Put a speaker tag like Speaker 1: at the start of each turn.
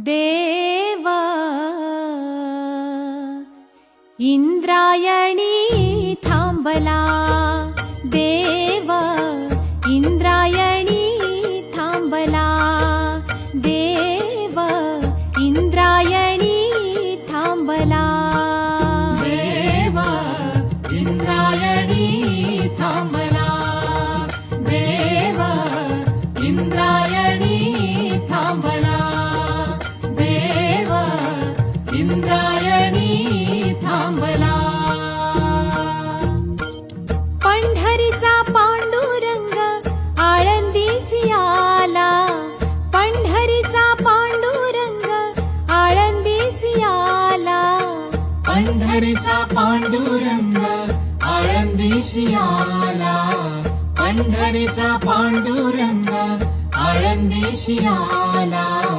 Speaker 1: देव इंद्रायणी थांबला, देव इंद्रायणी थांबला, देव इंद्रायणी थांबला,
Speaker 2: देव इंद्रायणी थांबला, देव इंद्रायणी थांबला, देव इंद्रायणी थांबला.
Speaker 1: पंढरीचा पांडुरंग आळंदीसी आला, पंढरीचा पांडुरंग आळंदीसी आला,
Speaker 2: पंढरीचा पांडुरंग आळंदीसी आला, पंढरीचा पांडुरंग आळंदीसी आला.